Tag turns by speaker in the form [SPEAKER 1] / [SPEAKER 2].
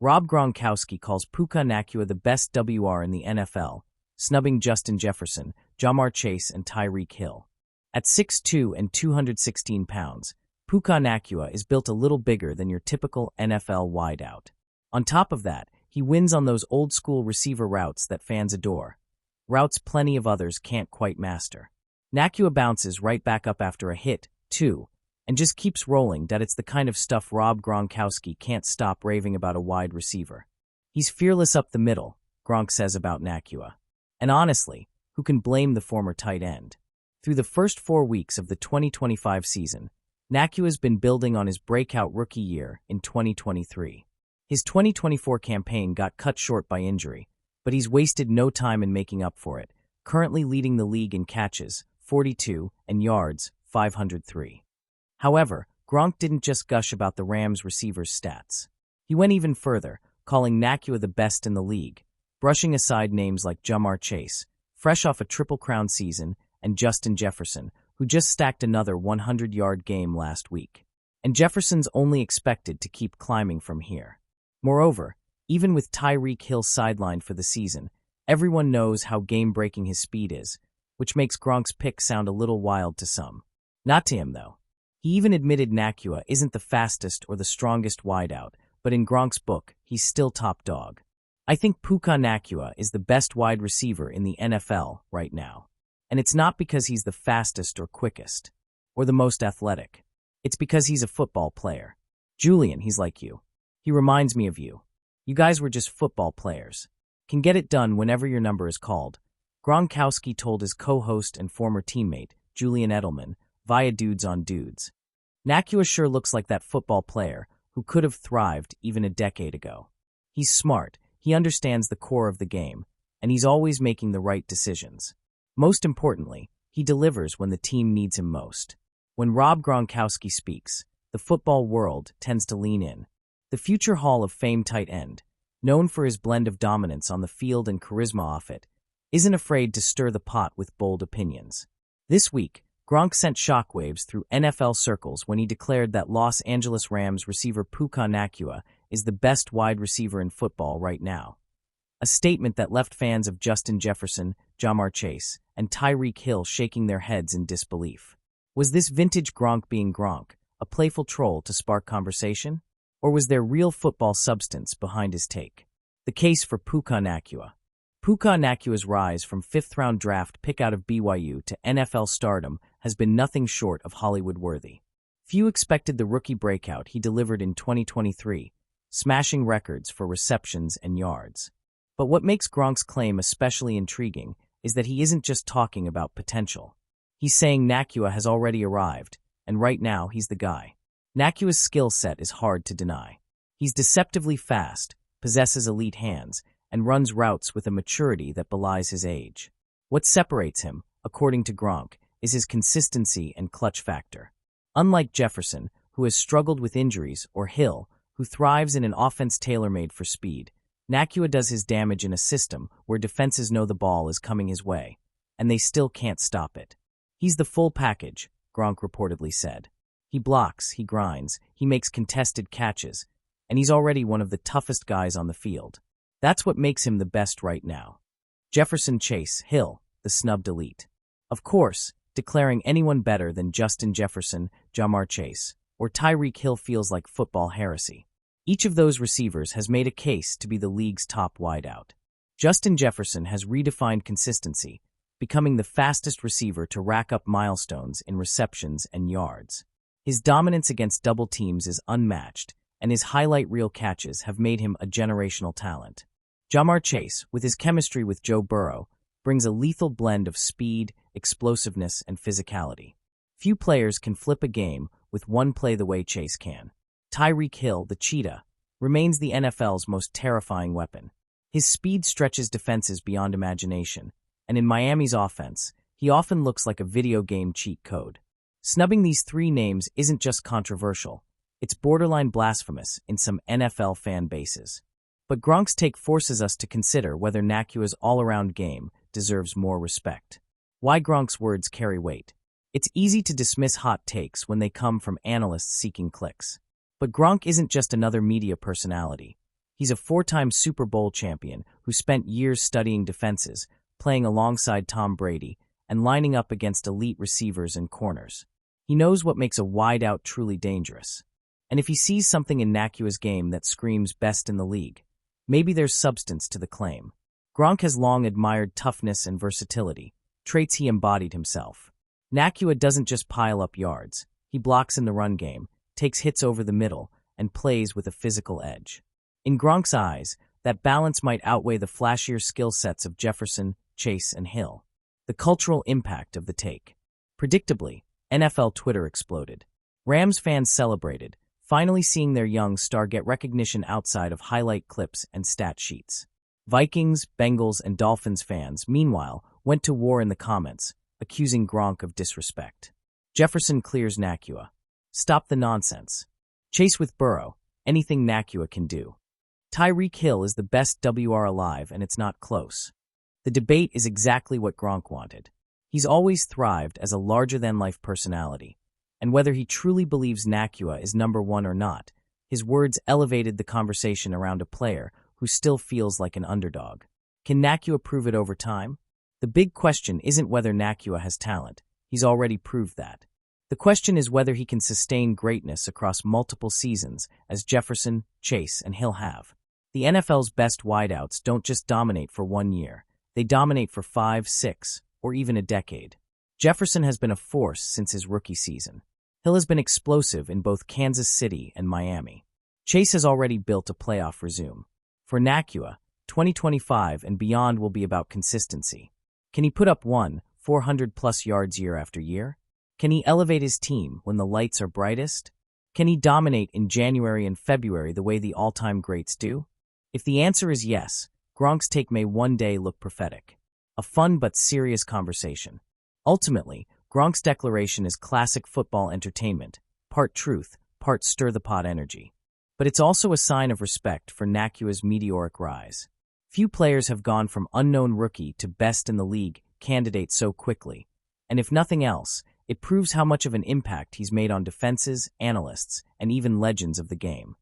[SPEAKER 1] Rob Gronkowski calls Puka Nacua the best WR in the NFL, snubbing Justin Jefferson, Ja'Marr Chase, and Tyreek Hill. At 6'2" and 216 pounds, Puka Nacua is built a little bigger than your typical NFL wideout. On top of that, he wins on those old-school receiver routes that fans adore, routes plenty of others can't quite master. Nacua bounces right back up after a hit, too, and just keeps rolling. That it's the kind of stuff Rob Gronkowski can't stop raving about a wide receiver. He's fearless up the middle, Gronk says about Nacua. And honestly, who can blame the former tight end? Through the first 4 weeks of the 2025 season, Nacua's been building on his breakout rookie year in 2023. His 2024 campaign got cut short by injury, but he's wasted no time in making up for it, currently leading the league in catches, 42, and yards, 503. However, Gronk didn't just gush about the Rams' receivers' stats. He went even further, calling Nacua the best in the league, brushing aside names like Ja'Marr Chase, fresh off a Triple Crown season, and Justin Jefferson, who just stacked another 100-yard game last week. And Jefferson's only expected to keep climbing from here. Moreover, even with Tyreek Hill sidelined for the season, everyone knows how game-breaking his speed is, which makes Gronk's pick sound a little wild to some. Not to him, though. He even admitted Nacua isn't the fastest or the strongest wideout, but in Gronk's book, he's still top dog. I think Puka Nacua is the best wide receiver in the NFL right now. And it's not because he's the fastest or quickest, or the most athletic. It's because he's a football player. Julian, he's like you. He reminds me of you. You guys were just football players. Can get it done whenever your number is called. Gronkowski told his co-host and former teammate, Julian Edelman, via Dudes on Dudes. Nacua sure looks like that football player who could have thrived even a decade ago. He's smart, he understands the core of the game, and he's always making the right decisions. Most importantly, he delivers when the team needs him most. When Rob Gronkowski speaks, the football world tends to lean in. The future Hall of Fame tight end, known for his blend of dominance on the field and charisma off it, isn't afraid to stir the pot with bold opinions. This week, Gronk sent shockwaves through NFL circles when he declared that Los Angeles Rams receiver Puka Nacua is the best wide receiver in football right now. A statement that left fans of Justin Jefferson, Ja'Marr Chase, and Tyreek Hill shaking their heads in disbelief. Was this vintage Gronk being Gronk, a playful troll to spark conversation? Or was there real football substance behind his take? The case for Puka Nacua. Puka Nacua's rise from fifth-round draft pick out of BYU to NFL stardom has been nothing short of Hollywood-worthy. Few expected the rookie breakout he delivered in 2023, smashing records for receptions and yards. But what makes Gronk's claim especially intriguing is that he isn't just talking about potential. He's saying Nacua has already arrived, and right now he's the guy. Nacua's skill set is hard to deny. He's deceptively fast, possesses elite hands, and runs routes with a maturity that belies his age. What separates him, according to Gronk, is his consistency and clutch factor. Unlike Jefferson, who has struggled with injuries, or Hill, who thrives in an offense tailor-made for speed, Nacua does his damage in a system where defenses know the ball is coming his way, and they still can't stop it. He's the full package, Gronk reportedly said. He blocks, he grinds, he makes contested catches, and he's already one of the toughest guys on the field. That's what makes him the best right now. Jefferson, Chase, Hill, the snubbed elite. Of course, declaring anyone better than Justin Jefferson, Ja'Marr Chase, or Tyreek Hill feels like football heresy. Each of those receivers has made a case to be the league's top wideout. Justin Jefferson has redefined consistency, becoming the fastest receiver to rack up milestones in receptions and yards. His dominance against double teams is unmatched, and his highlight reel catches have made him a generational talent. Ja'Marr Chase, with his chemistry with Joe Burrow, brings a lethal blend of speed, explosiveness, and physicality. Few players can flip a game with one play the way Chase can. Tyreek Hill, the cheetah, remains the NFL's most terrifying weapon. His speed stretches defenses beyond imagination, and in Miami's offense, he often looks like a video game cheat code. Snubbing these three names isn't just controversial, it's borderline blasphemous in some NFL fan bases. But Gronk's take forces us to consider whether Nacua's all-around game deserves more respect. Why Gronk's words carry weight. It's easy to dismiss hot takes when they come from analysts seeking clicks. But Gronk isn't just another media personality. He's a four-time Super Bowl champion who spent years studying defenses, playing alongside Tom Brady, and lining up against elite receivers and corners. He knows what makes a wideout truly dangerous. And if he sees something in Nacua's game that screams best in the league, maybe there's substance to the claim. Gronk has long admired toughness and versatility, traits he embodied himself. Nacua doesn't just pile up yards. He blocks in the run game, takes hits over the middle, and plays with a physical edge. In Gronk's eyes, that balance might outweigh the flashier skill sets of Jefferson, Chase, and Hill. The cultural impact of the take. Predictably, NFL Twitter exploded. Rams fans celebrated, finally seeing their young star get recognition outside of highlight clips and stat sheets. Vikings, Bengals, and Dolphins fans, meanwhile, went to war in the comments, accusing Gronk of disrespect. Jefferson clears Nacua. Stop the nonsense. Chase with Burrow, anything Nacua can do. Tyreek Hill is the best WR alive, and it's not close. The debate is exactly what Gronk wanted. He's always thrived as a larger-than-life personality, and whether he truly believes Nacua is number one or not, his words elevated the conversation around a player who still feels like an underdog. Can Nacua prove it over time? The big question isn't whether Nacua has talent. He's already proved that. The question is whether he can sustain greatness across multiple seasons, as Jefferson, Chase, and Hill have. The NFL's best wideouts don't just dominate for 1 year. They dominate for 5, 6, or even a decade. Jefferson has been a force since his rookie season. Hill has been explosive in both Kansas City and Miami. Chase has already built a playoff resume. For Nacua, 2025 and beyond will be about consistency. Can he put up 400-plus yards year after year? Can he elevate his team when the lights are brightest? Can he dominate in January and February the way the all-time greats do? If the answer is yes, Gronk's take may one day look prophetic. A fun but serious conversation. Ultimately, Gronk's declaration is classic football entertainment, part truth, part stir-the-pot energy. But it's also a sign of respect for Nacua's meteoric rise. Few players have gone from unknown rookie to best in the league candidate so quickly, and if nothing else, it proves how much of an impact he's made on defenses, analysts, and even legends of the game.